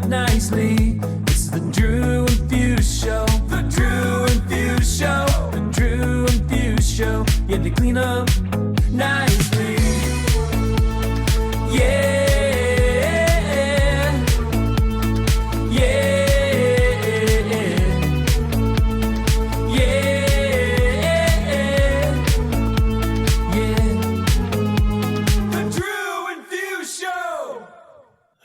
nicely. It's the Drew and Fuse Show. The Drew and Fuse Show. The Drew and Fuse Show. Yeah, they clean up nicely. Yeah.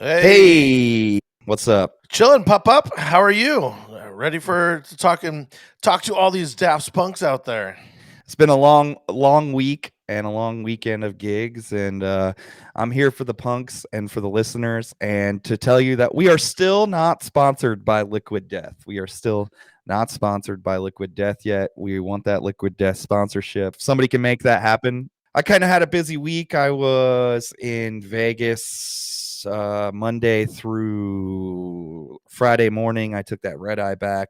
Hey, what's up? Chillin', Pop Up. How are you? Ready to talk to all these Daft Punks out there? It's been a long week and a long weekend of gigs, and I'm here for the punks and for the listeners, and to tell you that we are still not sponsored by Liquid Death. We are still not sponsored by Liquid Death yet. We want that Liquid Death sponsorship. If somebody can make that happen. I kind of had a busy week. I was in Vegas Monday through Friday morning. I took that red eye back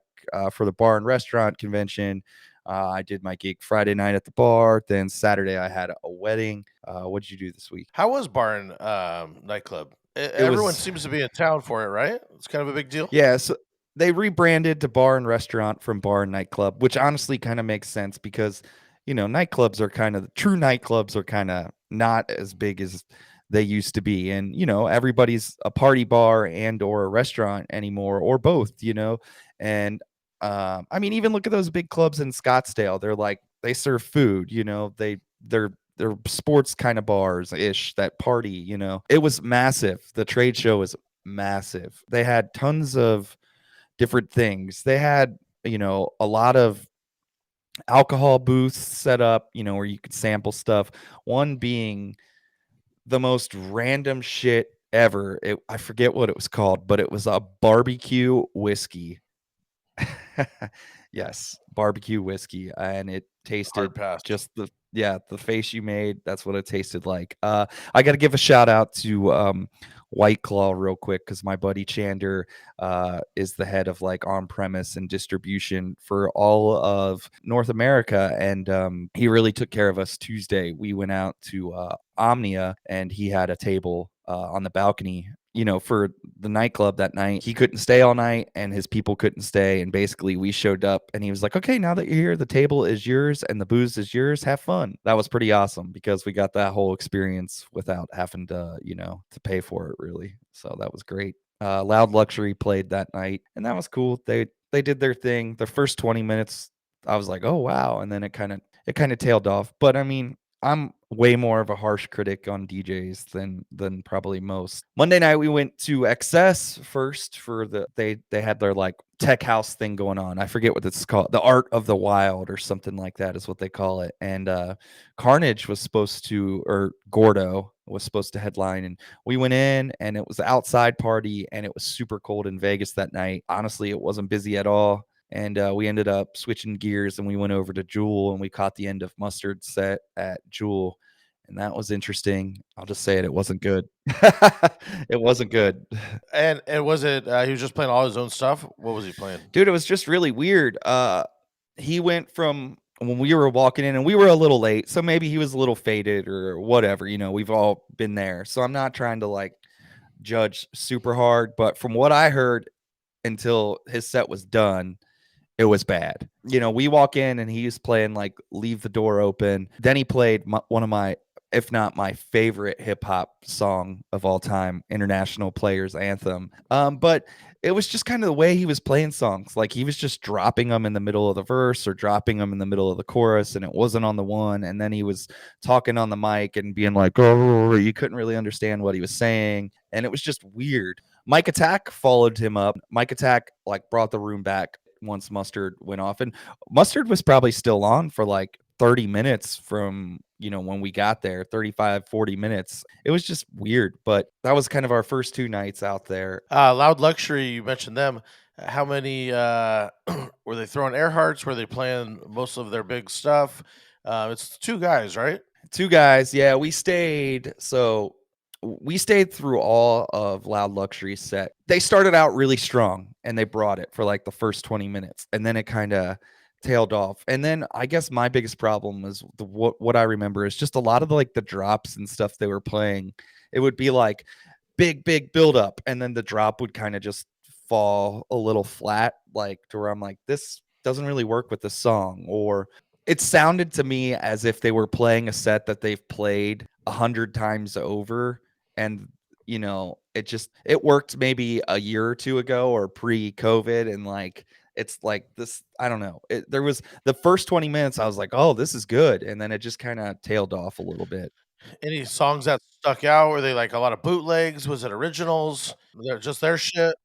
for the bar and restaurant convention. I did my gig Friday night at the bar. Then Saturday I had a wedding. What did you do this week? How was Barn nightclub? Everyone seems to be in town for it, right? It's kind of a big deal. Yeah, so they rebranded to bar and restaurant from bar and nightclub, which honestly kind of makes sense because, you know, true nightclubs are kind of not as big as they used to be. And, you know, everybody's a party bar and or a restaurant anymore, or both, you know. And I mean, even look at those big clubs in Scottsdale. They serve food, you know, they're sports kind of bars ish that party, you know. It was massive. The trade show was massive. They had tons of different things. They had, you know, a lot of alcohol booths set up, you know, where you could sample stuff. One being the most random shit ever. I forget what it was called, but it was a barbecue whiskey. Yes, barbecue whiskey, and it tasted just the face you made. That's what it tasted like. I got to give a shout out to White Claw real quick because my buddy Chander is the head of like on premise and distribution for all of North America, and he really took care of us Tuesday. We went out to Omnia, and he had a table on the balcony, you know, for the nightclub that night. He couldn't stay all night and his people couldn't stay. And basically we showed up and he was like, okay, now that you're here, the table is yours and the booze is yours. Have fun. That was pretty awesome because we got that whole experience without having to, you know, to pay for it really. So that was great. Loud Luxury played that night and that was cool. They did their thing. The first 20 minutes, I was like, oh, wow. And then it kind of tailed off. But I mean, I'm way more of a harsh critic on DJs than probably most. Monday night we went to XS first for they had their like tech house thing going on. I forget what it's called. The Art of the Wild or something like that is what they call it. And Carnage was supposed to, or Gordo was supposed to headline, and we went in and it was an outside party and it was super cold in Vegas that night. Honestly, it wasn't busy at all. And we ended up switching gears and we went over to Jewel and we caught the end of Mustard's set at Jewel. And that was interesting. I'll just say it. It wasn't good. It wasn't good. And was it, he was just playing all his own stuff? What was he playing? Dude, it was just really weird. He went from when we were walking in and we were a little late. So maybe he was a little faded or whatever. You know, we've all been there. So I'm not trying to like judge super hard. But from what I heard until his set was done, it was bad. You know, we walk in and he's playing like Leave the Door Open. Then he played one of my, if not my favorite hip hop song of all time, International Players Anthem. But it was just kind of the way he was playing songs. Like he was just dropping them in the middle of the verse or dropping them in the middle of the chorus, and it wasn't on the one. And then he was talking on the mic and being like, oh, you couldn't really understand what he was saying. And it was just weird. Mike Attack followed him up. Mike Attack like brought the room back once Mustard went off, and Mustard was probably still on for like 30 minutes from, you know, when we got there, 35, 40 minutes. It was just weird, but that was kind of our first 2 nights out there. Loud Luxury, you mentioned them. How many were they throwing Earharts? Were they playing most of their big stuff? It's 2 guys, right? 2 guys. Yeah, we stayed through all of Loud Luxury's set. They started out really strong and they brought it for like the first 20 minutes and then it kind of tailed off. And then I guess my biggest problem was what I remember is just a lot of the drops and stuff they were playing. It would be like big build up, and then the drop would kind of just fall a little flat, like to where I'm like, this doesn't really work with the song. Or it sounded to me as if they were playing a set that they've played 100 times over, and it worked maybe a year or two ago or pre-COVID, and like it's like this, I don't know. There was the first 20 minutes I was like, "Oh, this is good." And then it just kind of tailed off a little bit. Any songs that stuck out? Were they like a lot of bootlegs? Was it originals? They're just their shit.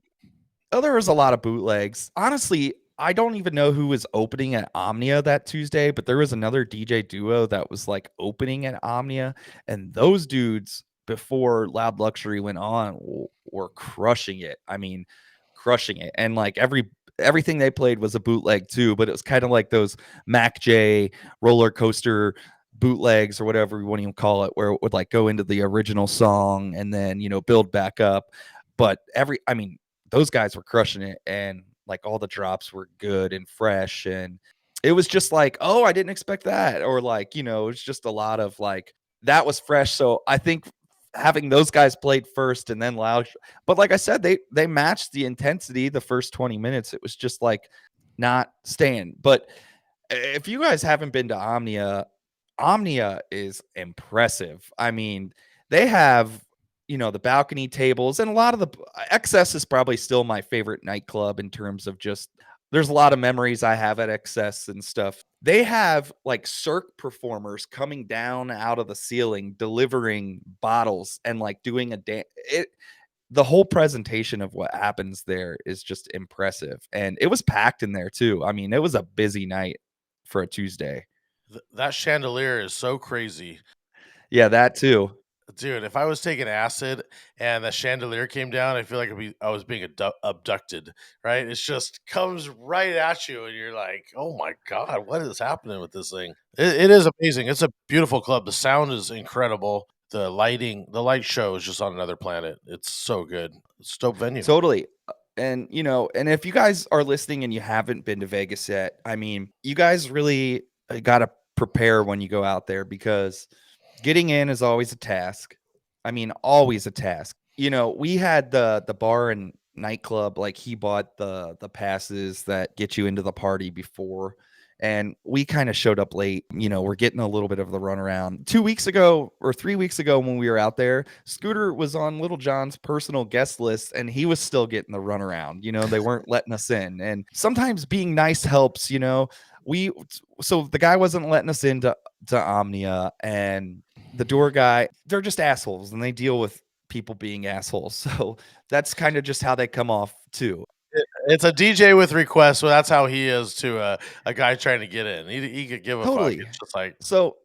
Oh, there was a lot of bootlegs. Honestly, I don't even know who was opening at Omnia that Tuesday, but there was another DJ duo that was like opening at Omnia, and those dudes before Loud Luxury went on were crushing it. I mean, crushing it. And like everything they played was a bootleg too, but it was kind of like those Mac J roller coaster bootlegs or whatever you want to even call it, where it would like go into the original song and then, build back up. But I mean, those guys were crushing it, and like all the drops were good and fresh, and it was just like, oh, I didn't expect that, or like, it's just a lot of like that was fresh. So I think having those guys played first and then Loud, but like I said, they matched the intensity the first 20 minutes. It was just like not staying. But if you guys haven't been to Omnia is impressive. I mean, they have, the balcony tables, and a lot of the XS is probably still my favorite nightclub in terms of just there's a lot of memories I have at XS and stuff. They have like Cirque performers coming down out of the ceiling delivering bottles and like doing a dance. The whole presentation of what happens there is just impressive, and it was packed in there too. I mean, it was a busy night for a Tuesday. That chandelier is so crazy. Yeah, that too. Dude, if I was taking acid and the chandelier came down, I feel like I was being abducted, right? It's just comes right at you, and you're like, "Oh my god, what is happening with this thing?" It is amazing. It's a beautiful club. The sound is incredible. The lighting, the light show is just on another planet. It's so good. It's a dope venue. Totally. And and if you guys are listening and you haven't been to Vegas yet, I mean, you guys really got to prepare when you go out there, because getting in is always a task. I mean, always a task. We had the bar and nightclub, like he bought the passes that get you into the party before, and we kind of showed up late. We're getting a little bit of the runaround. 2 weeks ago or 3 weeks ago when we were out there, Scooter was on Little John's personal guest list, and he was still getting the runaround. They weren't letting us in, and sometimes being nice helps. So the guy wasn't letting us into Omnia, and the door guy, they're just assholes, and they deal with people being assholes. So that's kind of just how they come off too. It's a DJ with requests, so that's how he is to a guy trying to get in. He could give a Totally. fuck. It's just like, So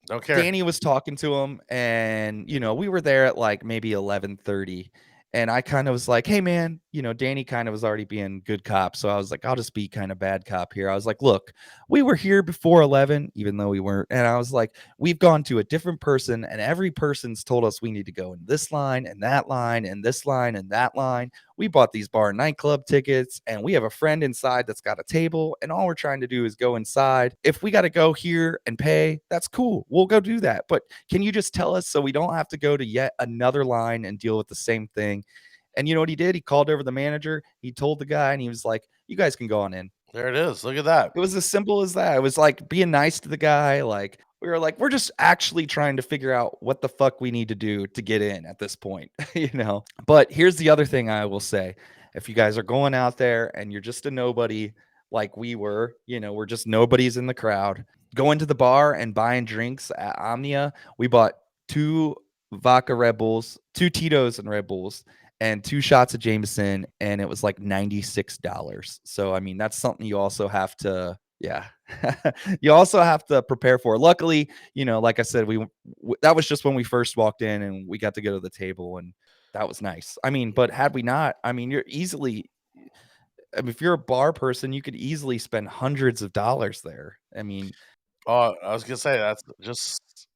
don't care. Danny was talking to him, and we were there at like maybe 11:30, and I kind of was like, hey man, Danny kind of was already being good cop, so I was like, I'll just be kind of bad cop here. I was like, look, we were here before 11, even though we weren't, and I was like, we've gone to a different person, and every person's told us we need to go in this line and that line and this line and that line. We bought these bar and nightclub tickets, and we have a friend inside that's got a table, and all we're trying to do is go inside. If we got to go here and pay, that's cool. We'll go do that. But can you just tell us so we don't have to go to yet another line and deal with the same thing? And you know what he did? He called over the manager. He told the guy, and he was like, you guys can go on in. There it is. Look at that. It was as simple as that. It was like being nice to the guy. Like, we were like, we're just actually trying to figure out what the fuck we need to do to get in at this point, But here's the other thing I will say. If you guys are going out there and you're just a nobody like we were, we're just nobodies in the crowd, going to the bar and buying drinks at Omnia. We bought 2 vodka Red Bulls, 2 Tito's and Red Bulls, and 2 shots of Jameson, and it was like $96. So, I mean, that's something you also have to, you also have to prepare for. Luckily, like I said, that was just when we first walked in, and we got to go to the table, and that was nice. I mean, but had we not, I mean, if you're a bar person, you could easily spend hundreds of dollars there. I mean, Oh, I was gonna say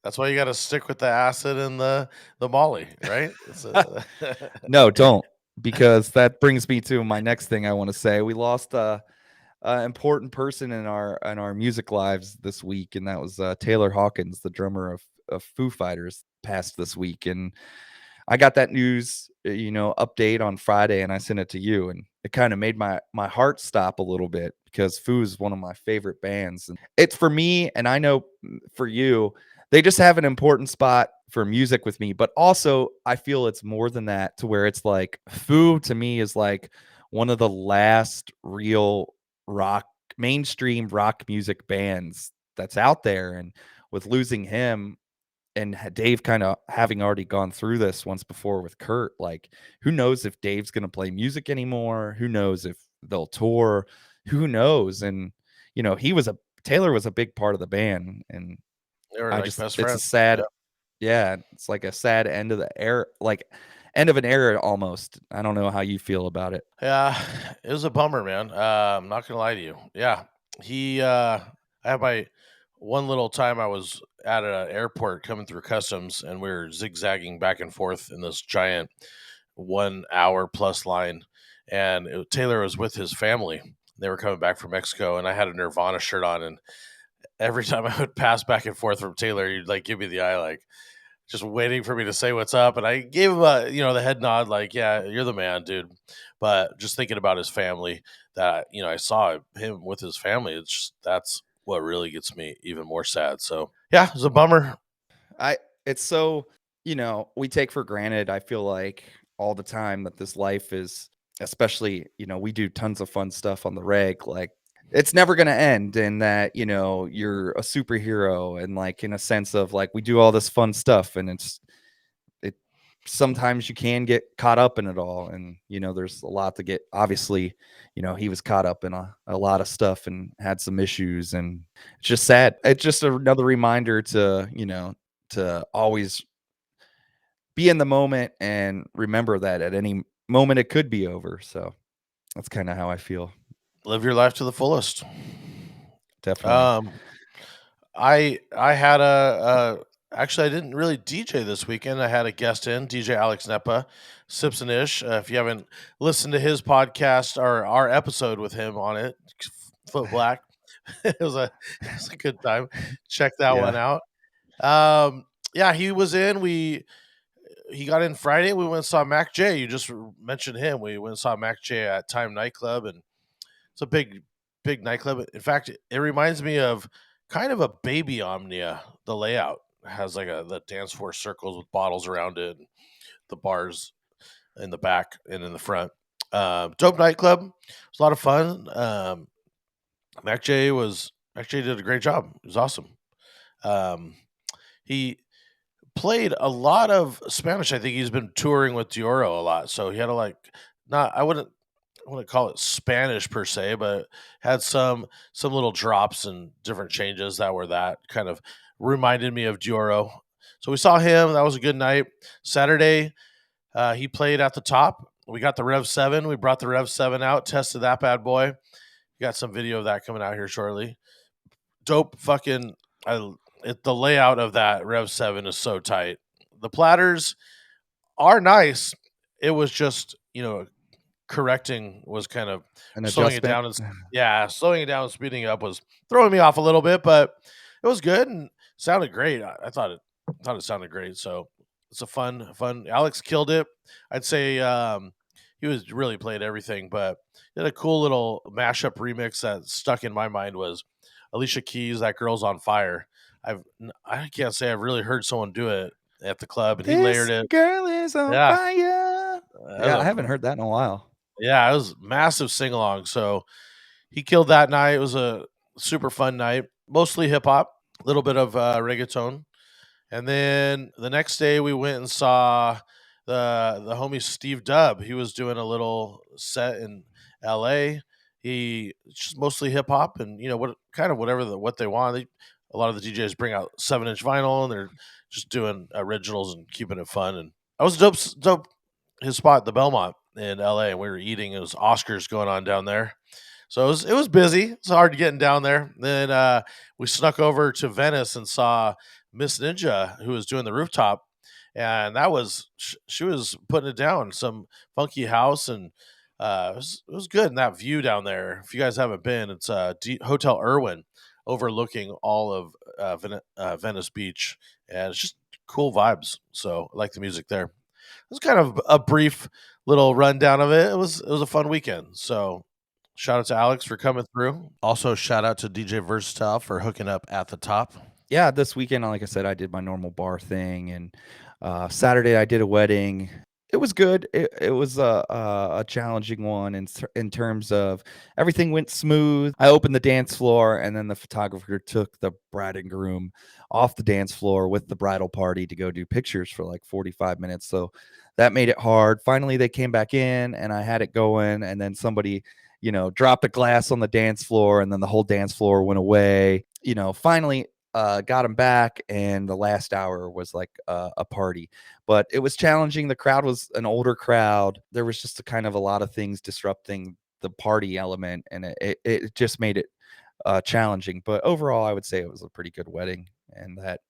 that's why you got to stick with the acid and the Molly, right? no, don't, because that brings me to my next thing I want to say. We lost a important person in our music lives this week, and that was Taylor Hawkins, the drummer of Foo Fighters, passed this week. And I got that news, update on Friday, and I sent it to you, and it kind of made my heart stop a little bit because Foo is one of my favorite bands, and it's for me, and I know for you, they just have an important spot for music with me. But also, I feel it's more than that, to where it's like Foo to me is like one of the last real rock mainstream rock music bands that's out there, and with losing him and Dave kind of having already gone through this once before with Kurt, like who knows if Dave's going to play music anymore? Who knows if they'll tour? Who knows? And he was a Taylor was a big part of the band, and They were like best it's a friends. sad, Yeah. yeah, it's like a sad end of the era, like end of an era almost. I don't know how you feel about it. Yeah, it was a bummer, man. I'm not gonna lie to you. Yeah, I had my one little time I was at an airport coming through customs, and we were zigzagging back and forth in this giant 1 hour plus line, and Taylor was with his family. They were coming back from Mexico, and I had a Nirvana shirt on, and every time I would pass back and forth from Taylor, he'd like give me the eye, like just waiting for me to say what's up. And I gave him the head nod, like, yeah, you're the man, dude. But just thinking about his family, that, I saw him with his family. That's what really gets me even more sad. So yeah, it's a bummer. It's so, we take for granted, I feel like, all the time, that this life is, especially, we do tons of fun stuff on the reg, like it's never going to end, and that, you're a superhero, and like in a sense of like we do all this fun stuff, and it sometimes you can get caught up in it all, and there's a lot to get, obviously, he was caught up in a lot of stuff and had some issues, and it's just sad. It's just another reminder to to always be in the moment and remember that at any moment it could be over. So that's kind of how I feel. Live your life to the fullest. Definitely. Um, I had actually I didn't really DJ this weekend. I had a guest in, DJ Alex Nepa, Sips and Ish. If you haven't listened to his podcast or our episode with him on it, Foot Black, it was a good time. Check that one Yeah. out. Yeah, he was in. He got in Friday. We went and saw Mac J. You just mentioned him. We went and saw Mac J at Time Nightclub, and it's a big nightclub. In fact, it reminds me of kind of a baby Omnia. The layout has like the dance floor circles with bottles around it, and the bars in the back and in the front. Dope nightclub. It was a lot of fun. Mac J did a great job. It was awesome. He played a lot of Spanish. I think he's been touring with Dioro a lot, so he had a not. I wouldn't call it Spanish per se, but had some little drops and different changes that kind of reminded me of Dioro. So we saw him. That was a good night. Saturday, he played at the top. We got the Rev 7. We brought the Rev 7 out, tested that bad boy. Got some video of that coming out here shortly. Dope fucking. The layout of that Rev 7 is so tight. The platters are nice. It was just, correcting was kind of An slowing it adjustment. down slowing it down and speeding it up was throwing me off a little bit, but it was good and sounded great. I thought it sounded great. So it's a fun. Alex killed it. I'd say he was really played everything, but did a cool little mashup remix that stuck in my mind was Alicia Keys, That Girl's on Fire. I can't say I've really heard someone do it at the club, and he layered This it. girl is on Yeah, fire. Yeah, I haven't heard that in a while. yeah, it was massive sing along. So he killed that night. It was a super fun night, mostly hip hop, a little bit of reggaeton. And then the next day we went and saw the homie Steve Dubb. He was doing a little set in L.A. He just mostly hip hop and what kind of what they want. A lot of the DJs bring out 7-inch vinyl and they're just doing originals and keeping it fun. And I was dope. His spot, the Belmont in L.A. and we were eating. It was Oscars going on down there. So it was busy. It's hard getting down there. Then we snuck over to Venice and saw Miss Ninja, who was doing the rooftop, and that was she was putting it down, some funky house, and it was good. And that view down there, if you guys haven't been, it's Hotel Irwin, overlooking all of Venice Beach, and it's just cool vibes. So I like the music there. was kind of a brief little rundown of it. It was a fun weekend. So shout out to Alex for coming through. Also shout out to DJ Versatile for hooking up at the top. Yeah, this weekend, like I said, I did my normal bar thing, and Saturday I did a wedding. It was good. It was a challenging one in terms of everything went smooth. I opened the dance floor, and then the photographer took the bride and groom off the dance floor with the bridal party to go do pictures for like 45 minutes. So that made it hard. Finally, they came back in, and I had it going, and then somebody, dropped a glass on the dance floor, and then the whole dance floor went away. Finally got him back, and the last hour was like a party, but it was challenging. The crowd was an older crowd. There was just a kind of a lot of things disrupting the party element, and it just made it challenging. But overall, I would say it was a pretty good wedding, and that,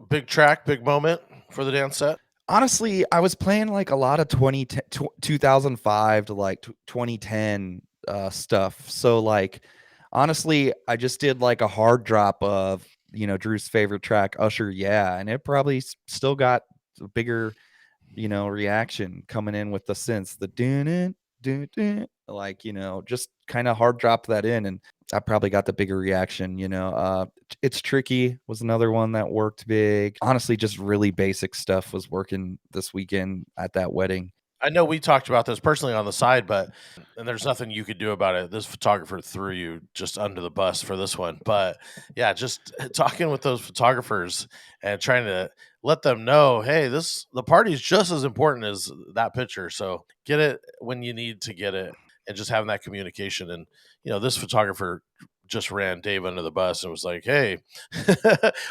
Big track, big moment for the dance set. honestly, I was playing like a lot of 2005 to like 2010 stuff. So like, honestly, I just did like a hard drop of, Drew's favorite track, Usher, Yeah, and it probably still got a bigger, reaction coming in with the synths, the dun dun dun, like, just kind of hard drop that in, and I probably got the bigger reaction. It's Tricky was another one that worked big. Honestly, just really basic stuff was working this weekend at that wedding. I know we talked about this personally on the side, and there's nothing you could do about it. This photographer threw you just under the bus for this one. But yeah, just talking with those photographers and trying to let them know, hey, the party is just as important as that picture. So get it when you need to get it, and just having that communication. And this photographer just ran Dave under the bus and was like, "Hey,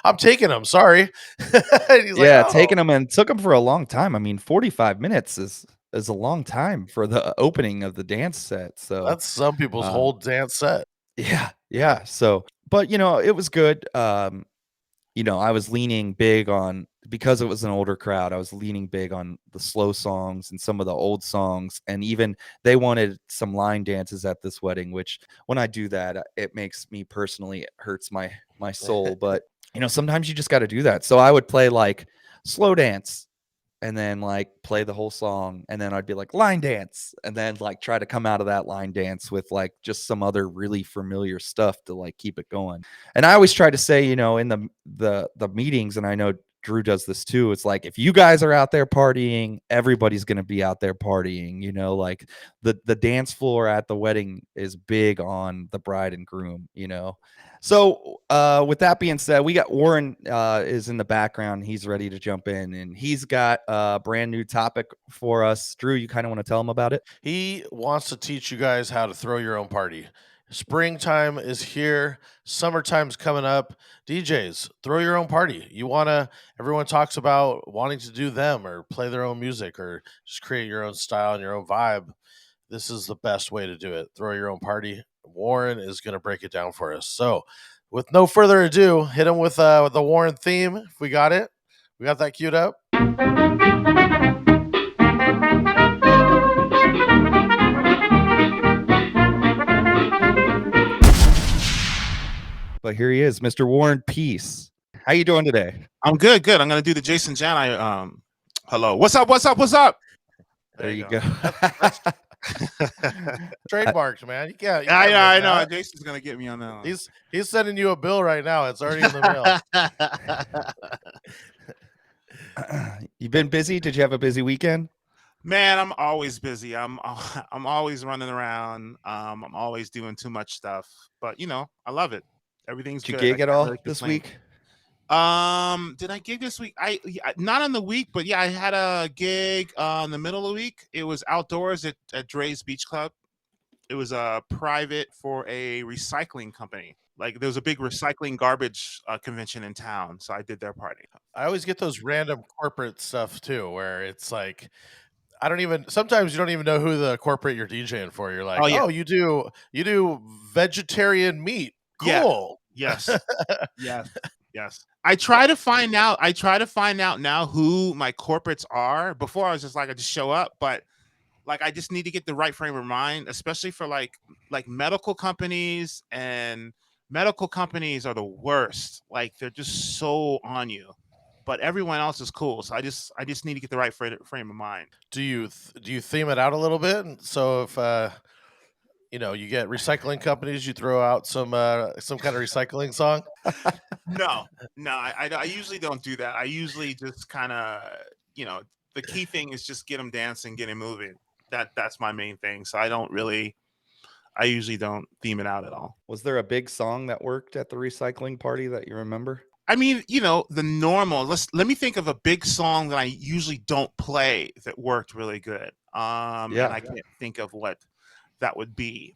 I'm taking him. Sorry." And he's Yeah, like, "Oh." taking them, and took them for a long time. I mean, 45 minutes is a long time for the opening of the dance set. So That's some people's um, whole dance set. yeah. So, but it was good. I was leaning big on, because it was an older crowd, I was leaning big on the slow songs and some of the old songs. And even they wanted some line dances at this wedding, which when I do that, it makes me personally, it hurts my soul. But, sometimes you just got to do that. So I would play like slow dance, and then like play the whole song, and then I'd be like line dance, and then like try to come out of that line dance with like just some other really familiar stuff to like keep it going. And I always try to say, in the meetings, and I know Drew does this too, it's like, if you guys are out there partying, everybody's going to be out there partying. Like the dance floor at the wedding is big on the bride and groom. So with that being said, we got Warren is in the background. He's ready to jump in, and he's got a brand new topic for us. Drew, you kind of want to tell him about it? He wants to teach you guys how to throw your own party. Springtime is here. Summertime's coming up. DJs, throw your own party. Everyone talks about wanting to do them or play their own music or just create your own style and your own vibe. This is the best way to do it. Throw your own party. Warren is going to break it down for us. So, with no further ado, hit him with the Warren theme. If we got it, we got that queued up. But here he is, Mr. Warren Peace. How you doing today? I'm good. I'm gonna do the Jason Jan. Hello. What's up? There you go. Trademarked, man. Yeah, I know. Jason's gonna get me on that one. He's sending you a bill right now. It's already in the mail. You've been busy? Did you have a busy weekend? Man, I'm always busy. I'm always running around. I'm always doing too much stuff. But I love it. Everything's good. Did you gig at all this week? Did I gig this week? Not on the week, but yeah, I had a gig in the middle of the week. It was outdoors at Dre's Beach Club. It was private for a recycling company. Like, there was a big recycling garbage convention in town, so I did their party. I always get those random corporate stuff too, where it's like, sometimes you don't even know who the corporate you're DJing for. You're like, oh, you do vegetarian meat. Cool. Yeah. Yes. I try to find out now who my corporates are. Before I was just like, I just show up, but like, I just need to get the right frame of mind, especially for like medical companies, and medical companies are the worst. Like, they're just so on you. but everyone else is cool. So I just need to get the right frame of mind. Do you theme it out a little bit? So if you get recycling companies, you throw out some kind of recycling song. No, I usually don't do that. I usually just kind of, the key thing is just get them dancing, get them moving. That's my main thing. So I usually don't theme it out at all. Was there a big song that worked at the recycling party that you remember? I mean, the normal. Let me think of a big song that I usually don't play that worked really good. And I can't think of what that would be.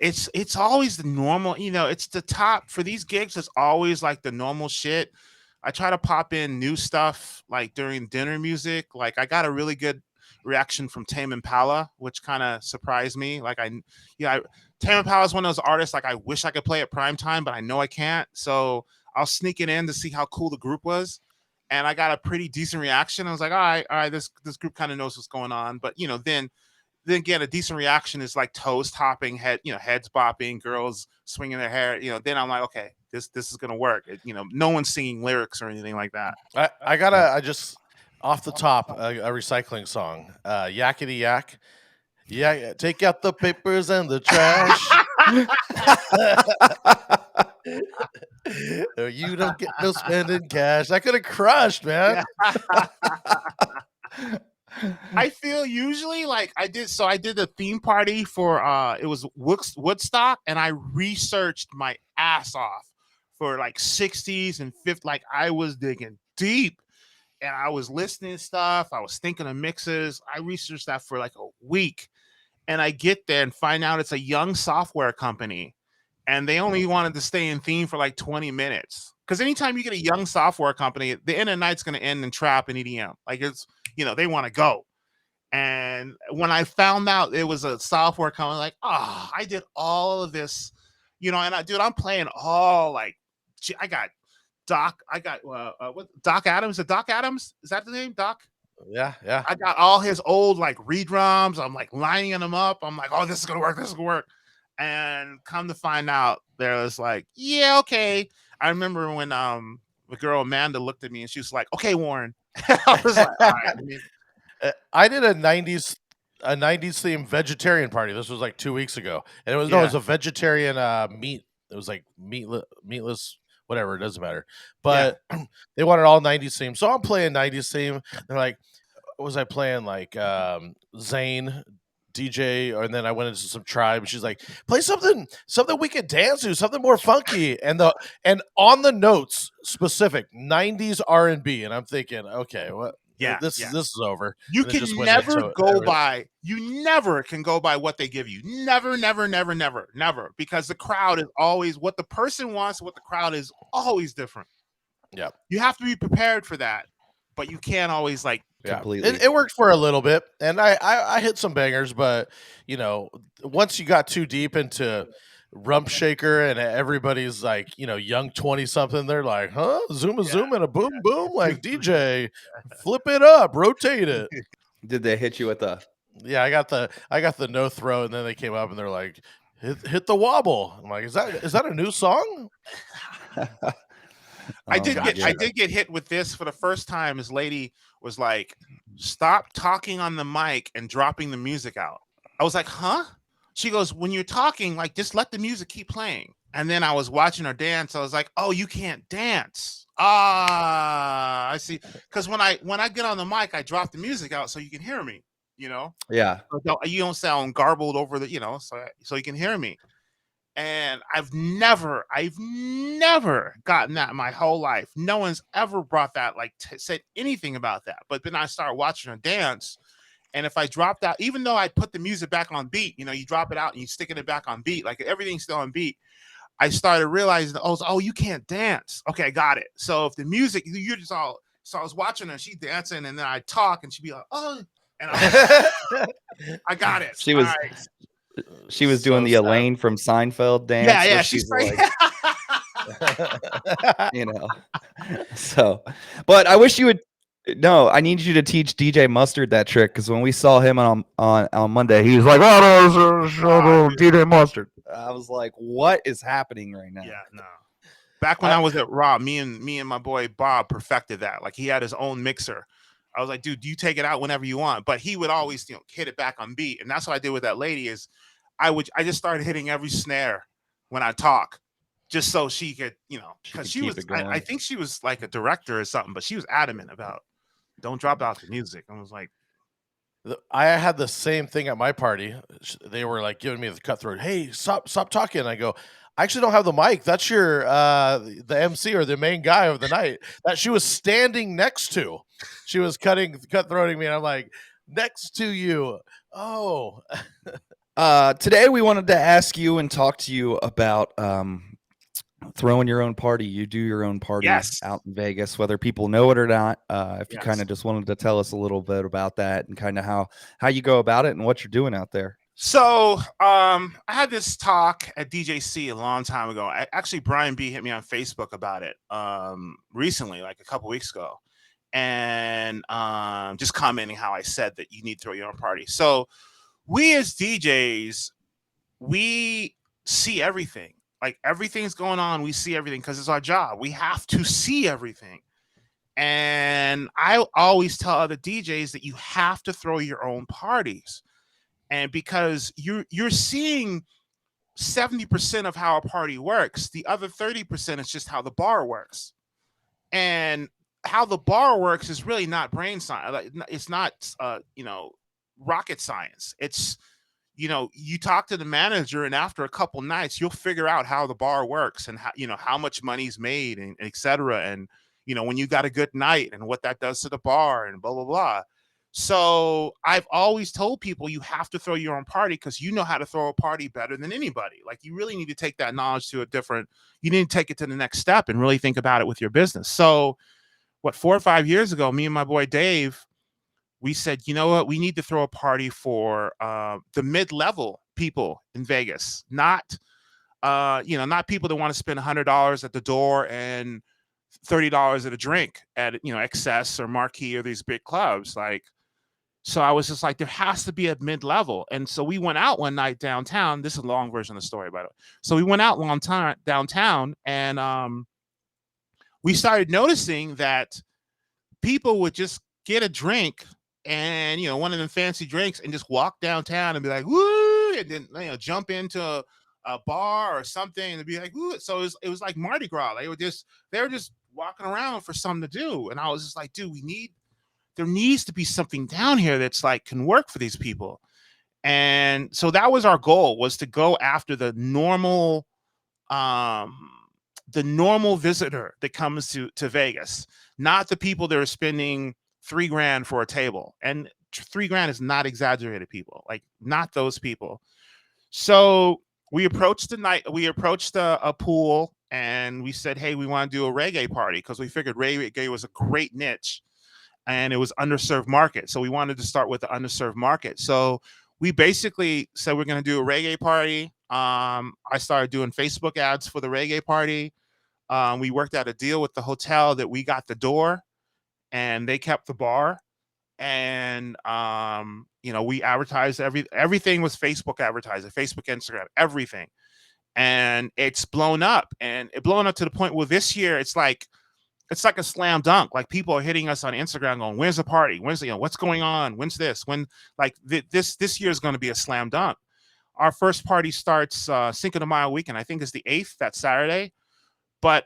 It's always the normal, it's the top for these gigs. It's always like the normal shit. I try to pop in new stuff like during dinner music. Like I got a really good reaction from Tame Impala, which kind of surprised me. Like Tame Impala is one of those artists like I wish I could play at prime time, but I know I can't. So I'll sneak it in to see how cool the group was. And I got a pretty decent reaction. I was like, all right, this group kind of knows what's going on. But then again, a decent reaction is like toes topping, heads bopping, girls swinging their hair. Then I'm like, okay, this is gonna work. No one's singing lyrics or anything like that. I just off the top a recycling song, Yakety Yak. Yeah, take out the papers and the trash. You don't get no spending cash. I could have crushed, man. I feel usually like I did a theme party for it was Woodstock, and I researched my ass off for like 60s and 50s. Like I was digging deep, and I was listening to stuff. I was thinking of mixes. I researched that for like a week, and I get there and find out it's a young software company, and they only wanted to stay in theme for like 20 minutes. Because anytime you get a young software company, the end of the night's going to end in trap and EDM. Like it's, they want to go. And when I found out it was a software company, like, I did all of this, and I'm playing all like, I got Doc Adams. Is it Doc Adams? Is that the name? Doc? Yeah. I got all his old like redrums. I'm like lining them up. I'm like, oh, this is gonna work. And come to find out, there was like, yeah, okay. I remember when the girl Amanda looked at me and she was like, okay, Warren. I was like, all right. I did a 90s themed vegetarian party. This was like 2 weeks ago, and it was a vegetarian meat. It was like meatless, whatever. It doesn't matter. But they wanted all 90s theme, so I'm playing 90s theme. They're like, what was I playing? Like Zane DJ, and then I went into some Tribe. She's like, play something we could dance to, something more funky, and on the notes specific 90s R&B, and I'm thinking, okay, what? Yeah, this is over. You can never go by. You never can go by what they give you. Never, because the crowd is always what the person wants. What the crowd is always different. Yeah, you have to be prepared for that, but you can't always like. Completely. It worked for a little bit, and I hit some bangers, but once you got too deep into Rump Shaker and everybody's like, young 20-something, they're like, huh? Zoom and a boom boom, like DJ, flip it up, rotate it. Did they hit you with the? Yeah, I got the no throw, and then they came up and they're like, hit the wobble. I'm like, is that a new song? I did get hit with this for the first time. This lady was like, stop talking on the mic and dropping the music out. I was like, huh? She goes, when you're talking, like, just let the music keep playing. And then I was watching her dance. I was like, oh, you can't dance. I see. Because when I get on the mic, I drop the music out so you can hear me, Yeah. You don't sound garbled over the, so you can hear me. And I've never gotten that in my whole life. No one's ever brought that, like, said anything about that. But then I started watching her dance. And if I dropped out, even though I put the music back on beat, you drop it out and you stick it back on beat, like everything's still on beat. I started realizing, oh, you can't dance. Okay, I got it. So if the music, you're just all, so I was watching her, she dancing, and then I talk, and she'd be like, oh, and I got it. She was doing the Elaine from Seinfeld dance. Yeah, she's like, So, but I wish you would. No, I need you to teach DJ Mustard that trick, because when we saw him on Monday, he was like, "Oh, no, DJ Mustard." I was like, "What is happening right now?" Yeah, no. Back when I was at Raw, me and my boy Bob perfected that. Like he had his own mixer. I was like, dude, you take it out whenever you want. But he would always, hit it back on beat. And that's what I did with that lady is I just started hitting every snare when I talk, just so she could, because she was, I think she was like a director or something, but she was adamant about don't drop out the music. I was like, I had the same thing at my party. They were like giving me the cutthroat. Hey, stop talking. I go, I actually don't have the mic. That's your the MC or the main guy of the night that she was standing next to. She was cutthroating me, and I'm like, next to you. Oh. Today we wanted to ask you and talk to you about throwing your own party. You do your own party out in Vegas, whether people know it or not. If you kind of just wanted to tell us a little bit about that and kind of how you go about it and what you're doing out there. So I had this talk at DJC a long time ago. Actually, Brian B hit me on Facebook about it recently, like a couple weeks ago, and just commenting how I said that you need to throw your own party. So we as DJs, we see everything. Like everything's going on, we see everything because it's our job. We have to see everything. And I always tell other DJs that you have to throw your own parties. And because you're seeing 70% of how a party works, the other 30% is just how the bar works. And how the bar works is really not brain science. It's not, rocket science. It's, you talk to the manager, and after a couple nights, you'll figure out how the bar works and how much money's made and et cetera. And, when you got a good night and what that does to the bar and blah, blah, blah. So I've always told people you have to throw your own party because you know how to throw a party better than anybody. Like you really need to take that knowledge to you need to take it to the next step and really think about it with your business. So 4 or 5 years ago, me and my boy Dave, we said, you know what, we need to throw a party for the mid-level people in Vegas, not people that want to spend $100 at the door and $30 at a drink at, Excess or Marquee or these big clubs. So I was just like, there has to be a mid-level. And so we went out one night downtown. This is a long version of the story, by the way. So we went out downtown and we started noticing that people would just get a drink and, one of them fancy drinks and just walk downtown and be like, woo, and then, jump into a bar or something and be like, woo. So it was like Mardi Gras. They were just walking around for something to do. And I was just like, dude, there needs to be something down here that's like, can work for these people. And so that was our goal, was to go after the normal visitor that comes to Vegas, not the people that are spending $3,000 for a table. And $3,000 is not exaggerated, people, like not those people. So we approached a pool and we said, hey, we want to do a reggae party because we figured reggae was a great niche and it was underserved market. So we wanted to start with the underserved market. So we basically said we're going to do a reggae party. I started doing Facebook ads for the reggae party. We worked out a deal with the hotel that we got the door and they kept the bar. And, we advertised everything was Facebook advertising, Facebook, Instagram, everything. And it's blown up to the point where this year it's like a slam dunk. Like people are hitting us on Instagram going, where's the party? When's what's going on? When's this? This year is going to be a slam dunk. Our first party starts Cinco de Mayo weekend. I think it's the 8th, that Saturday. But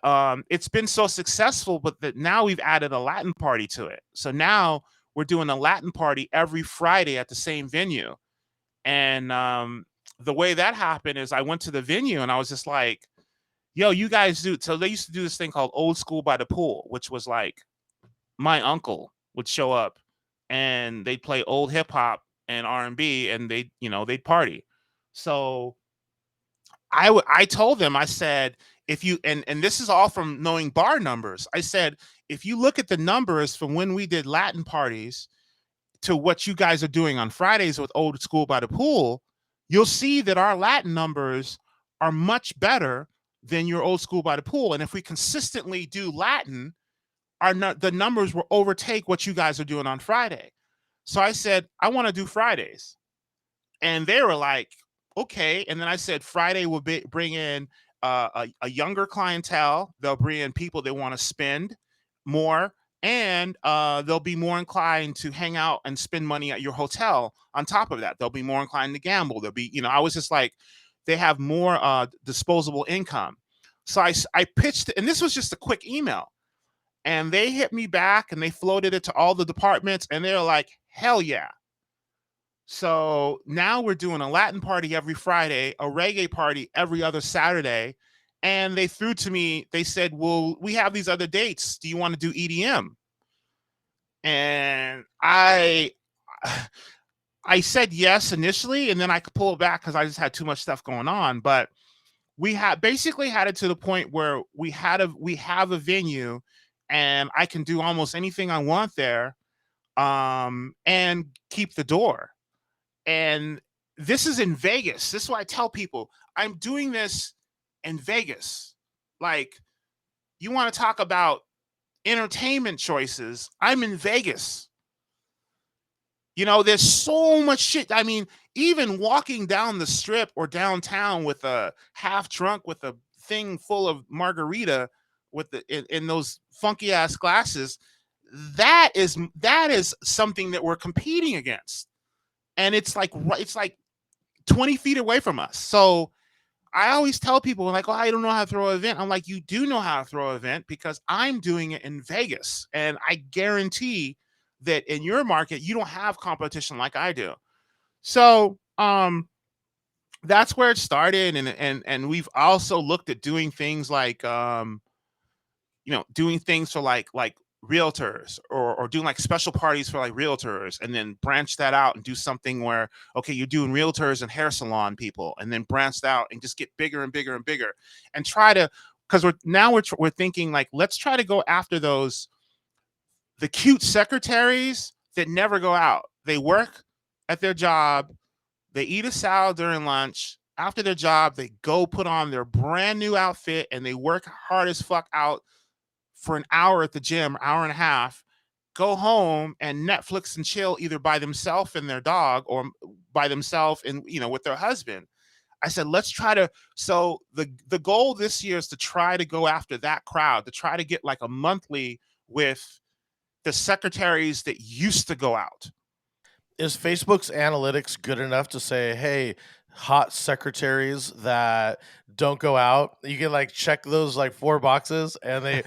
it's been so successful, but that now we've added a Latin party to it. So now we're doing a Latin party every Friday at the same venue. And the way that happened is I went to the venue and I was just like, yo, you guys do. So they used to do this thing called Old School by the Pool, which was like my uncle would show up and they'd play old hip hop and R&B and they'd party. So I told them, I said, if you, and this is all from knowing bar numbers. I said, if you look at the numbers from when we did Latin parties to what you guys are doing on Fridays with Old School by the Pool, you'll see that our Latin numbers are much better than your Old School by the Pool. And if we consistently do Latin, the numbers will overtake what you guys are doing on Friday. So I said, I want to do Fridays. And they were like, okay. And then I said, Friday will bring in a younger clientele. They'll bring in people that want to spend more, and they'll be more inclined to hang out and spend money at your hotel. On top of that, they'll be more inclined to gamble. They'll be, I was just like, they have more disposable income. So I pitched it, and this was just a quick email. And they hit me back and they floated it to all the departments, and they're like, hell yeah. So now we're doing a Latin party every Friday, a reggae party every other Saturday. And they threw to me, they said, well, we have these other dates. Do you want to do EDM? And I said yes initially, and then I could pull it back because I just had too much stuff going on. But we basically had it to the point where we have a venue, and I can do almost anything I want there, and keep the door. And this is in Vegas. This is why I tell people I'm doing this in Vegas. Like, you want to talk about entertainment choices? I'm in Vegas. There's so much shit. I mean, even walking down the strip or downtown with a half drunk with a thing full of margarita with in those funky ass glasses, that is something that we're competing against. And it's like 20 feet away from us. So I always tell people, like, oh, I don't know how to throw an event. I'm like, you do know how to throw an event, because I'm doing it in Vegas. And I guarantee that in your market, you don't have competition like I do. So that's where it started. And we've also looked at doing things like, doing things for like realtors, or doing like special parties for like realtors, and then branch that out and do something where, okay, you're doing realtors and hair salon people, and then branch out and just get bigger and bigger and bigger, and try to, because we're thinking like, let's try to go after the cute secretaries that never go out. They work at their job, they eat a salad during lunch. After their job, they go put on their brand new outfit and they work hard as fuck out for an hour at the gym, hour and a half, go home and Netflix and chill, either by themselves and their dog, or by themselves and, with their husband. I said, let's try to, so the goal this year is to try to go after that crowd, to try to get like a monthly with the secretaries that used to go out. Is Facebook's analytics good enough to say, hey, hot secretaries that don't go out, you can like check those like 4 boxes, and it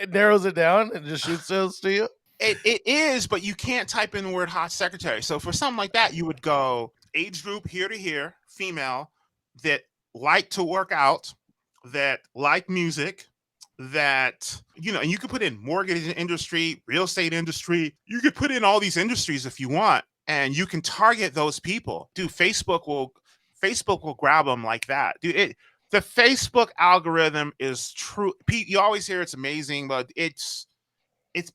narrows it down and just shoots those to you? It is, but you can't type in the word hot secretary. So for something like that, you would go age group here to here, female, that like to work out, that like music, that, and you could put in mortgage industry, real estate industry. You could put in all these industries if you want, and you can target those people. Dude, Facebook will grab them like that. Dude, the Facebook algorithm is true. Pete, you always hear it's amazing, but it's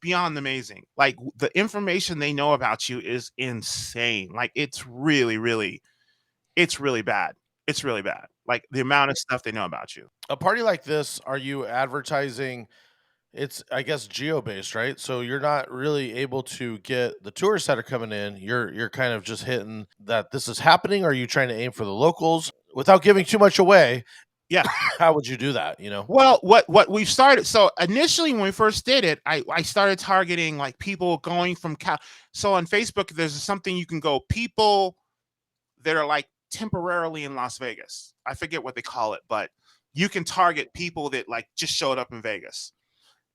beyond amazing. Like, the information they know about you is insane. Like, it's really, really, it's really bad. It's really bad. Like, the amount of stuff they know about you. A party like this, are you advertising? It's, I guess, geo-based, right? So you're not really able to get the tourists that are coming in. You're kind of just hitting that this is happening. Or are you trying to aim for the locals without giving too much away? Yeah. How would you do that? Well, what we've started. So initially, when we first did it, I started targeting like people going from so on Facebook, there's something you can go, people that are like temporarily in Las Vegas. I forget what they call it, but you can target people that like just showed up in Vegas.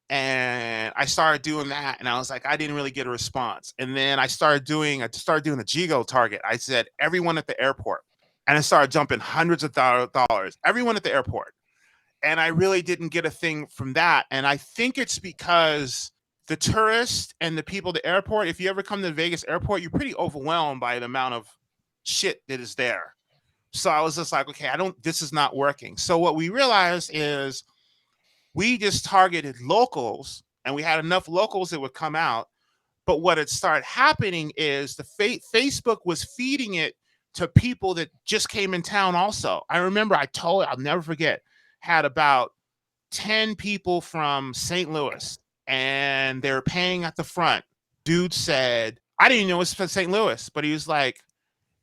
And I started doing that, and I was like, I didn't really get a response. And then I started doing a Gigo target. I said, everyone at the airport. And I started jumping hundreds of dollars, everyone at the airport. And I really didn't get a thing from that. And I think it's because the tourists and the people at the airport, if you ever come to the Vegas airport, you're pretty overwhelmed by the amount of shit that is there. So I was just like, okay, this is not working. So what we realized is we just targeted locals, and we had enough locals that would come out. But what had started happening is the Facebook was feeding it to people that just came in town also. I remember I'll never forget, had about 10 people from St. Louis, and they're paying at the front. Dude said, I didn't know it was from St. Louis, but he was like,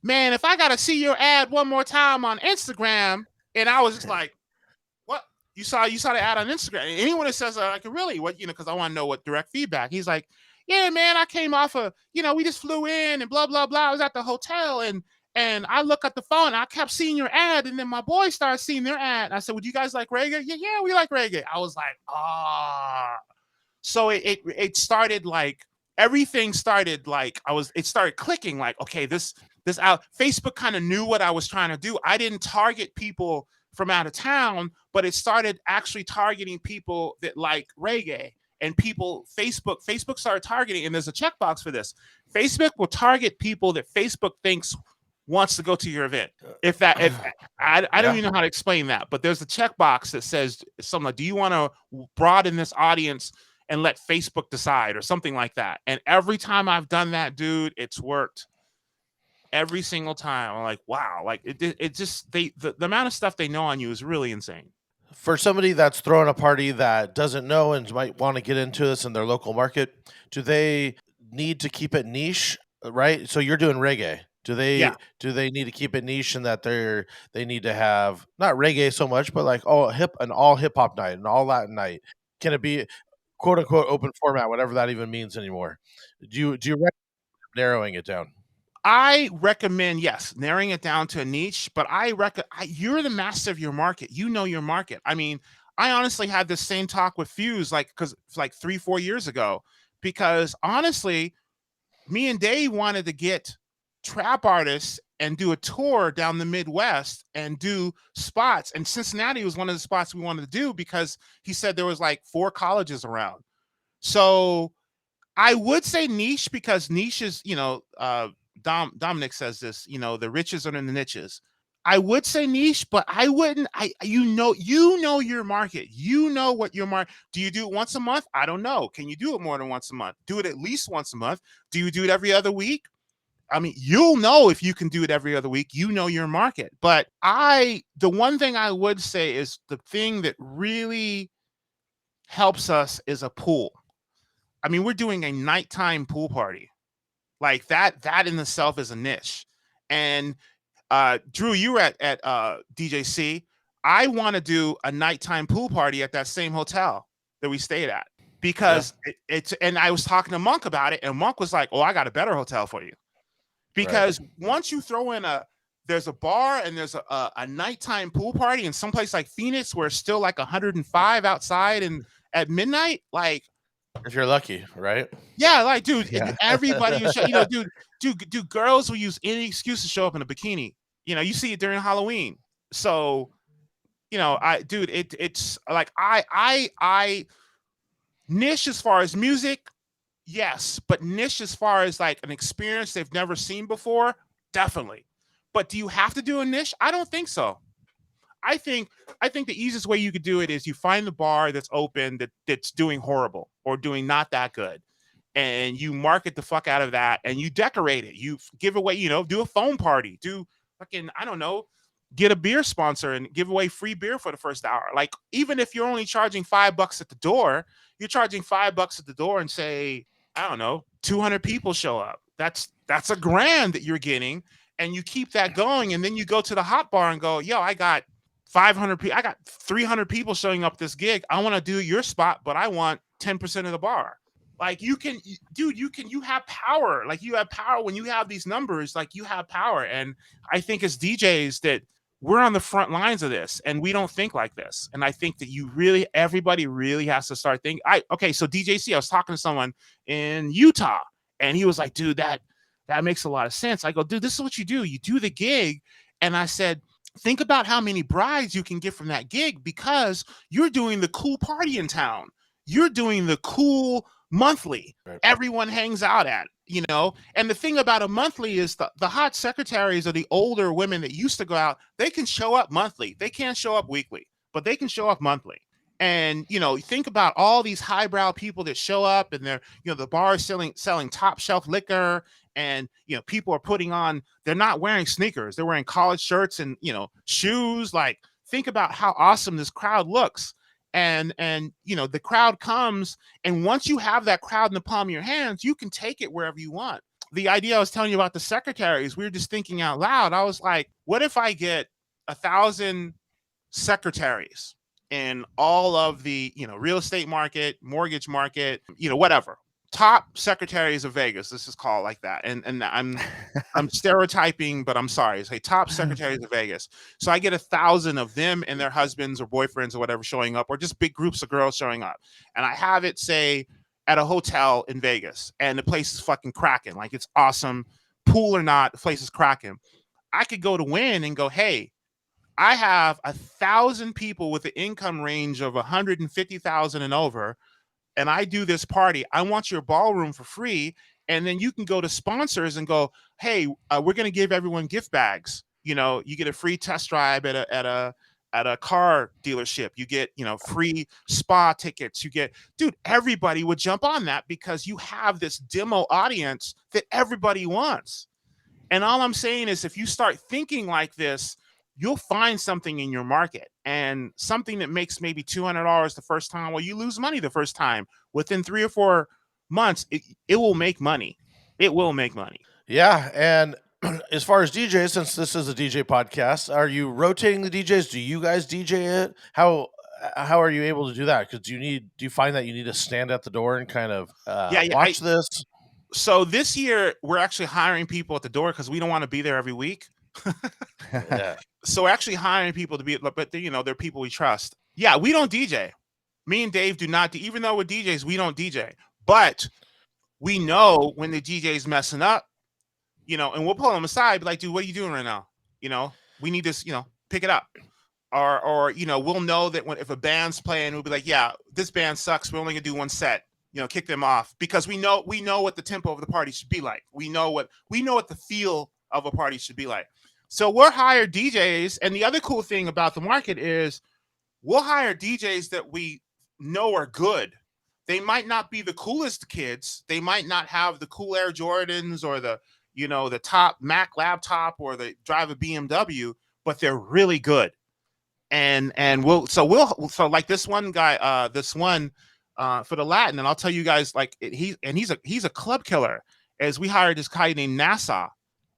man, if I got to see your ad one more time on Instagram, And I was just like, what? You saw the ad on Instagram. And anyone that says like, really, what, because I want to know what direct feedback. He's like, yeah, man, I came off of, we just flew in and blah, blah, blah. I was at the hotel and I look at the phone and I kept seeing your ad. And then my boys started seeing their ad. And I said, would you guys like reggae? Yeah, we like reggae. I was like, So it started like, everything started like, it started clicking like, okay, this out. Facebook kind of knew what I was trying to do. I didn't target people from out of town, but it started actually targeting people that like reggae. And Facebook started targeting, and there's a checkbox for this. Facebook will target people that Facebook thinks wants to go to your event. I don't even know how to explain that, but there's a checkbox that says something like, do you want to broaden this audience and let Facebook decide, or something like that? And every time I've done that, dude, it's worked. Every single time. I'm like, wow, like it just, the amount of stuff they know on you is really insane. For somebody that's throwing a party that doesn't know and might want to get into this in their local market, do they need to keep it niche? Right? So you're doing reggae. Do they need to keep it niche, and that they need to have not reggae so much, but like all hip hop night and all Latin night? Can it be quote unquote open format, whatever that even means anymore? Do you recommend narrowing it down? I recommend, yes, narrowing it down to a niche, but you're the master of your market. You know your market. I mean, I honestly had the same talk with Fuse, like 3-4 years ago, because honestly, me and Dave wanted to get trap artists and do a tour down the Midwest and do spots. And Cincinnati was one of the spots we wanted to do because he said there was like 4 colleges around. So I would say niche, because niche is, Dominic says this, the riches are in the niches. I would say niche, but I wouldn't. You know your market. You know what your market. Do you do it once a month? I don't know. Can you do it more than once a month? Do it at least once a month. Do you do it every other week? I mean, you'll know if you can do it every other week. You know your market. But the one thing I would say is the thing that really helps us is a pool. I mean, we're doing a nighttime pool party. Like that in itself is a niche. And Drew, you were at DJC. I want to do a nighttime pool party at that same hotel that we stayed at, because it's, and I was talking to Monk about it, and Monk was like, oh, I got a better hotel for you. Because once you throw in there's a bar and there's a nighttime pool party in someplace like Phoenix where it's still like 105 outside and at midnight, like, if you're lucky, right? Yeah, like, dude, everybody, dude, girls will use any excuse to show up in a bikini. You see it during Halloween. So, it's like I niche as far as music, yes, but niche as far as like an experience they've never seen before, definitely. But do you have to do a niche? I don't think so. I think the easiest way you could do it is you find the bar that's open that's doing horrible or doing not that good, and you market the fuck out of that, and you decorate it. You give away, do a phone party, do fucking, I don't know, get a beer sponsor and give away free beer for the first hour. Like, even if you're only charging $5 at the door, you're charging $5 at the door, and say, I don't know, 200 people show up. That's $1,000 that you're getting, and you keep that going, and then you go to the hot bar and go, yo, I got 500 people, I got 300 people showing up this gig. I want to do your spot, but I want 10% of the bar. Like, you have power. Like, you have power when you have these numbers. Like, you have power. And I think as DJs that we're on the front lines of this, and we don't think like this. And I think that everybody really has to start thinking. So DJC, I was talking to someone in Utah, and he was like, dude, that makes a lot of sense. I go, dude, this is what you do. You do the gig. And I said, think about how many brides you can get from that gig, because you're doing the cool party in town. You're doing the cool monthly everyone hangs out at, and the thing about a monthly is the hot secretaries or the older women that used to go out, they can show up monthly. They can't show up weekly, but they can show up monthly. And, think about all these highbrow people that show up, and they're, the bar is selling top shelf liquor, and, people are putting on, they're not wearing sneakers. They're wearing collared shirts and, shoes. Like, think about how awesome this crowd looks. And the crowd comes, and once you have that crowd in the palm of your hands, you can take it wherever you want. The idea I was telling you about the secretaries, we were just thinking out loud. I was like, what if I get 1,000 secretaries in all of the, real estate market, mortgage market, whatever. Top secretaries of Vegas. This is called like that. And I'm stereotyping, but I'm sorry. Say top secretaries of Vegas. So I get 1,000 of them and their husbands or boyfriends or whatever showing up, or just big groups of girls showing up. And I have it, say, at a hotel in Vegas, and the place is fucking cracking. Like, it's awesome. Pool or not, the place is cracking. I could go to Wynn and go, hey, I have 1,000 people with an income range of 150,000 and over, and I do this party. I want your ballroom for free. And then you can go to sponsors and go, hey, we're going to give everyone gift bags. You get a free test drive at a car dealership. You get, free spa tickets. Dude, everybody would jump on that because you have this demo audience that everybody wants. And all I'm saying is, if you start thinking like this, you'll find something in your market, and something that makes maybe $200 the first time. Well, you lose money the first time. Within 3 or 4 months, it will make money. It will make money. Yeah, and as far as DJs, since this is a DJ podcast, are you rotating the DJs? Do you guys DJ it? How are you able to do that? Because do you find that you need to stand at the door and kind of watch this? So this year we're actually hiring people at the door because we don't want to be there every week. Yeah. So we're actually hiring people to be, but they're people we trust. Yeah, we don't DJ. Me and Dave do not. Even though we're DJs, we don't DJ. But we know when the DJ's messing up, and we'll pull them aside, be like, dude, what are you doing right now? We need this, pick it up. Or we'll know that if a band's playing, we'll be like, yeah, this band sucks. We're only gonna do one set. Kick them off, because we know what the tempo of the party should be like. We know what the feel of a party should be like. So we'll hire DJs, and the other cool thing about the market is we'll hire DJs that we know are good. They might not be the coolest kids. They might not have the cool Air Jordans or the top Mac laptop or the drive a BMW, but they're really good. And so like this one guy, for the Latin, and I'll tell you guys, like, he's a club killer. As we hired this guy named Nassau.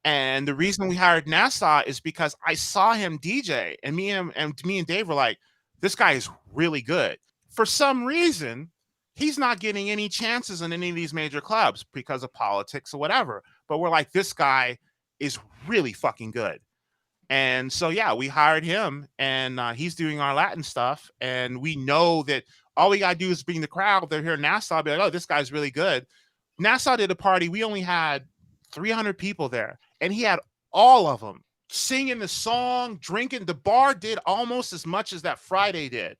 And the reason we hired Nassau is because I saw him DJ, and me and Dave were like, this guy is really good. For some reason, he's not getting any chances in any of these major clubs because of politics or whatever. But we're like, this guy is really fucking good. And so, yeah, we hired him, and he's doing our Latin stuff. And we know that all we got to do is bring the crowd. They're here, Nassau, be like, oh, this guy's really good. Nassau did a party. We only had 300 people there, and he had all of them singing the song, drinking. The bar did almost as much as that Friday did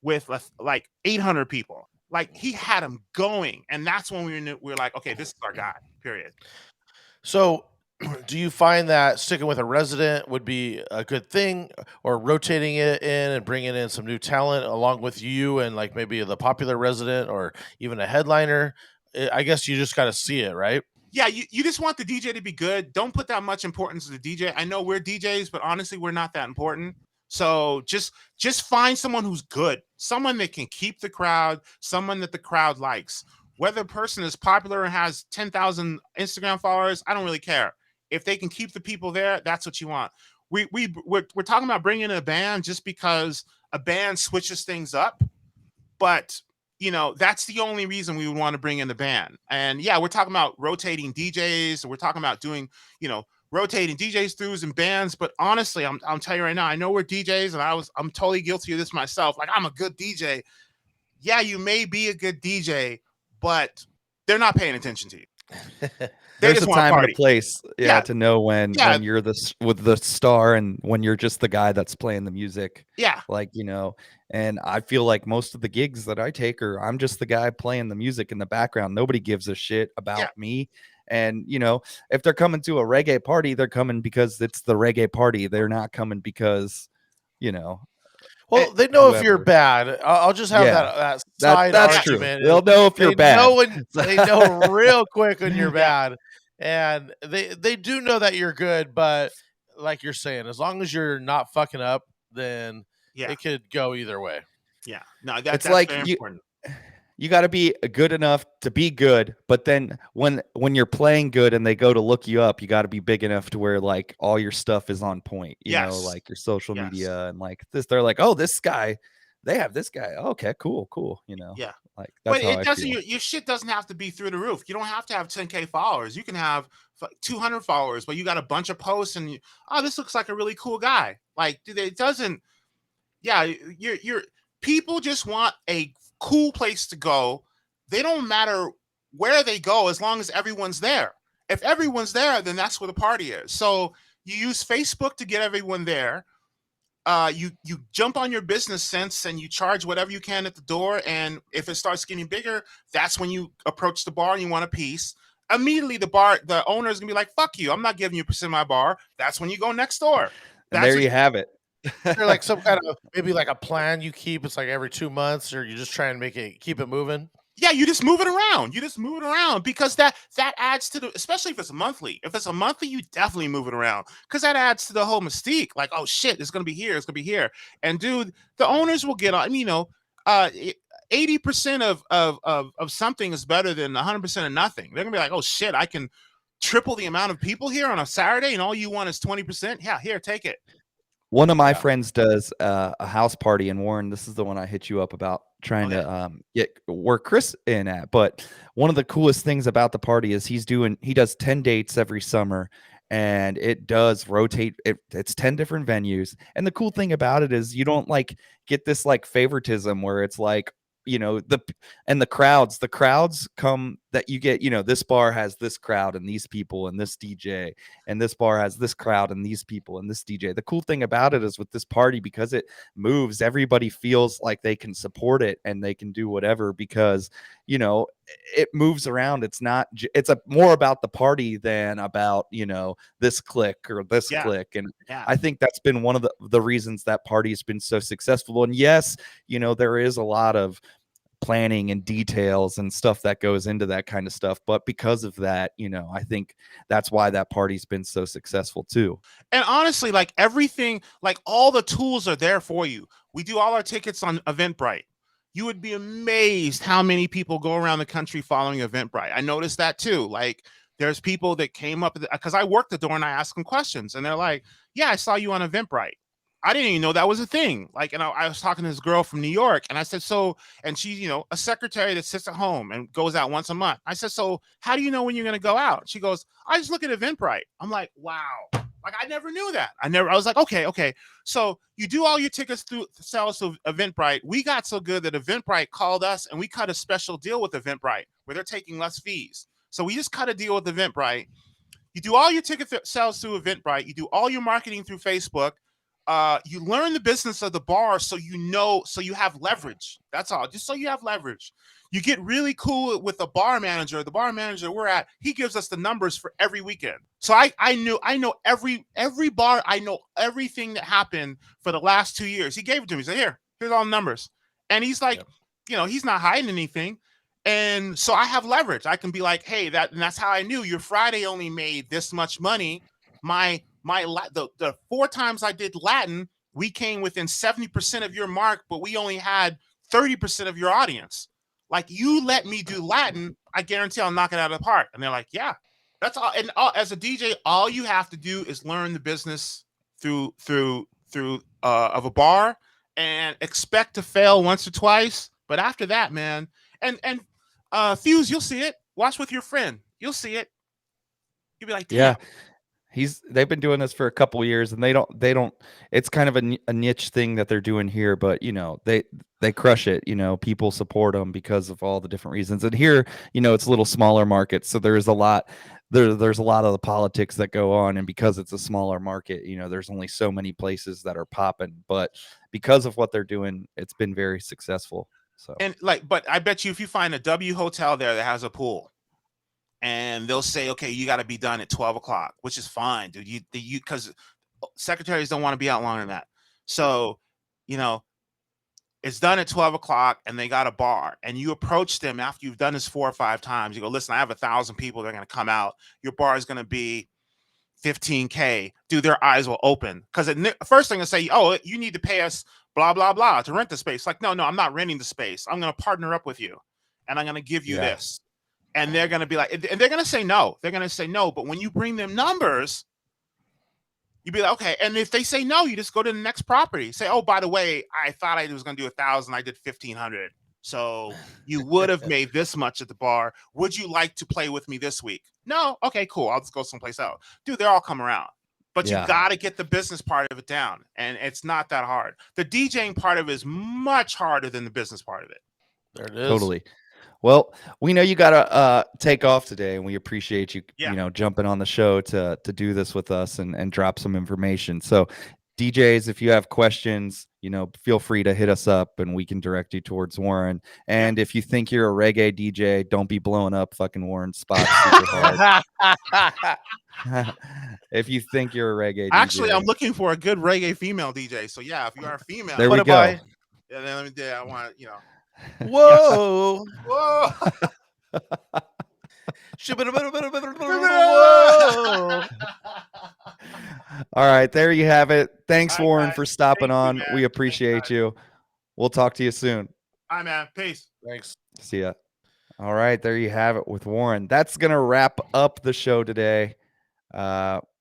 with like 800 people. Like, he had them going, and that's when we were like, okay, this is our guy, period. So do you find that sticking with a resident would be a good thing, or rotating it in and bringing in some new talent along with you and like maybe the popular resident or even a headliner? I guess you just got to see it, right? Yeah, you just want the DJ to be good. Don't put that much importance to the DJ. I know we're DJs, but honestly, we're not that important. So just find someone who's good, someone that can keep the crowd, someone that the crowd likes. Whether a person is popular and has 10,000 Instagram followers, I don't really care. If they can keep the people there, that's what you want. We're talking about bringing in a band just because a band switches things up, but that's the only reason we would want to bring in the band. And yeah, we're talking about rotating DJs. We're talking about doing, rotating DJs throughs and bands. But honestly, I'm telling you right now, I know we're DJs, and I'm totally guilty of this myself. Like, I'm a good DJ. Yeah, you may be a good DJ, but they're not paying attention to you. There's a time and a place, to know when you're with the star and when you're just the guy that's playing the music. Yeah. Like, and I feel like most of the gigs that I take I'm just the guy playing the music in the background. Nobody gives a shit about me. And, if they're coming to a reggae party, they're coming because it's the reggae party. They're not coming because, Well, they know if you're bad. I'll just have that side that's argument. True. They'll know if you're bad. They know real quick when you're bad. And they do know that you're good, but like you're saying, as long as you're not fucking up, then it could go either way. Yeah. No, that's like very important. you got to be good enough to be good, but then when you're playing good and they go to look you up, you got to be big enough to where like all your stuff is on point, you know, Yes. like your social Yes. media and like this. They're like, oh, this guy, they have this guy. Okay, cool, you know. Yeah. Like that's But how it I doesn't. feel. Your shit doesn't have to be through the roof. You don't have to have 10K followers. You can have 200 followers, but you got a bunch of posts, and oh, this looks like a really cool guy. Like, dude, it doesn't. Yeah, you're people just want a cool place to go. They don't matter where they go as long as everyone's there. If everyone's there, then that's where the party is. So you use Facebook to get everyone there. You jump on your business sense and you charge whatever you can at the door. And if it starts getting bigger, that's when you approach the bar and you want a piece. Immediately, the owner is gonna be like, "Fuck you! I'm not giving you a percent of my bar." That's when you go next door. And That's there what you have it. There like some kind of maybe like a plan you keep. It's like every 2 months, or you just try and keep it moving. Yeah, you just move it around. You just move it around because that adds to the, especially if it's a monthly. If it's a monthly, you definitely move it around because that adds to the whole mystique. Like, oh shit, it's gonna be here, it's gonna be here. And dude, the owners will get on. I mean, 80% of something is better than 100% of nothing. They're gonna be like, oh shit, I can triple the amount of people here on a Saturday, and all you want is 20%. Yeah, here, take it. One of my Yeah. friends does a house party, and Warren, this is the one I hit you up about trying to get work Chris in at. But one of the coolest things about the party is he does 10 dates every summer, and it does rotate. It's 10 different venues, and the cool thing about it is you don't like get this like favoritism where it's like, you know, the crowds come that you get, you know, this bar has this crowd and these people and this DJ, and this bar has this crowd and these people and this DJ. The cool thing about it is with this party, because it moves, everybody feels like they can support it and they can do whatever because, you know, it moves around. It's more about the party than about, you know, this clique or this clique. And I think that's been one of the reasons that party has been so successful. And yes, you know, there is a lot of planning and details and stuff that goes into that kind of stuff, but because of that, you know, I think that's why that party's been so successful too. And honestly, like everything, like all the tools are there for you. We do all our tickets on Eventbrite. You would be amazed how many people go around the country following Eventbrite. I noticed that too. Like there's people that came up because I work the door and I ask them questions, and they're like, "Yeah, I saw you on Eventbrite." I didn't even know that was a thing. Like, and I was talking to this girl from New York, and I said, so, and she's, you know, a secretary that sits at home and goes out once a month. I said, so how do you know when you're going to go out? She goes, I just look at Eventbrite. I'm like, wow. Like, I never knew that. I was like, okay. So you do all your tickets through sales to Eventbrite. We got so good that Eventbrite called us and we cut a special deal with Eventbrite where they're taking less fees. So we just cut a deal with Eventbrite. You do all your ticket sales through Eventbrite. You do all your marketing through Facebook. You learn the business of the bar so you have leverage. That's all. Just so you have leverage. You get really cool with the bar manager. The bar manager we're at, he gives us the numbers for every weekend. So I know every bar. I know everything that happened for the last 2 years. He gave it to me. He said, here's all the numbers. And he's like, you know, he's not hiding anything. And so I have leverage. I can be like, hey, that's how I knew your Friday only made this much money. The 4 times I did Latin, we came within 70% of your mark, but we only had 30% of your audience. Like, you let me do Latin, I guarantee I'll knock it out of the park. And they're like, yeah, that's all. And as a DJ, all you have to do is learn the business through of a bar and expect to fail once or twice. But after that, man, and Fuse, you'll see it. Watch with your friend, you'll see it. You'll be like, damn. Yeah. They've been doing this for a couple of years, and they don't it's kind of a niche thing that they're doing here, but you know, they crush it. You know, people support them because of all the different reasons. And here, you know, it's a little smaller market, so there's a lot of the politics that go on, and because it's a smaller market, you know, there's only so many places that are popping, but because of what they're doing, it's been very successful. So, and but I bet you if you find a W hotel there that has a pool, and they'll say, okay, you got to be done at 12 o'clock, which is fine, dude. You because secretaries don't want to be out longer than that. So, you know, it's done at 12 o'clock and they got a bar, and you approach them after you've done this 4 or 5 times. You go, listen, I have 1,000 people. They're going to come out. Your bar is going to be $15K. Dude, their eyes will open. Because the first thing they say, oh, you need to pay us blah, blah, blah to rent the space. Like, no, I'm not renting the space. I'm going to partner up with you. and I'm going to give you Yeah. this. And they're going to be like, and they're going to say no. They're going to say no. But when you bring them numbers, you'd be like, okay. And if they say no, you just go to the next property. Say, oh, by the way, I thought I was going to do 1,000. I did 1,500. So you would have made this much at the bar. Would you like to play with me this week? No. Okay, cool. I'll just go someplace else. Dude, they're all come around. But Yeah. you got to get the business part of it down. And it's not that hard. The DJing part of it is much harder than the business part of it. There it is. Totally. Well, we know you gotta take off today, and we appreciate you, Yeah. you know, jumping on the show to do this with us and drop some information. So, DJs, if you have questions, you know, feel free to hit us up, and we can direct you towards Warren. And if you think you're a reggae DJ, don't be blowing up fucking Warren's spot super hard. If you think you're a reggae Actually, DJ, I'm looking for a good reggae female DJ. So yeah, if you are a female, there we What go. am I? yeah, then let me. Yeah, I want you know. Whoa. Whoa. Whoa. All right, there you have it. Thanks, All right, Warren, guys. for stopping Thank you, on. man. We Thank you, appreciate guys. you. We'll talk to you soon. All right, man. Peace. Thanks. See ya. All right, there you have it with Warren. That's gonna wrap up the show today.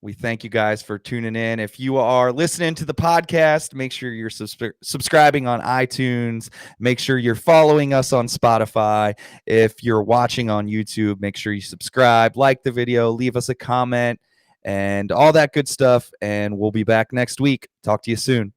We thank you guys for tuning in. If you are listening to the podcast, make sure you're subscribing on iTunes. Make sure you're following us on Spotify. If you're watching on YouTube, make sure you subscribe, like the video, leave us a comment, and all that good stuff. And we'll be back next week. Talk to you soon.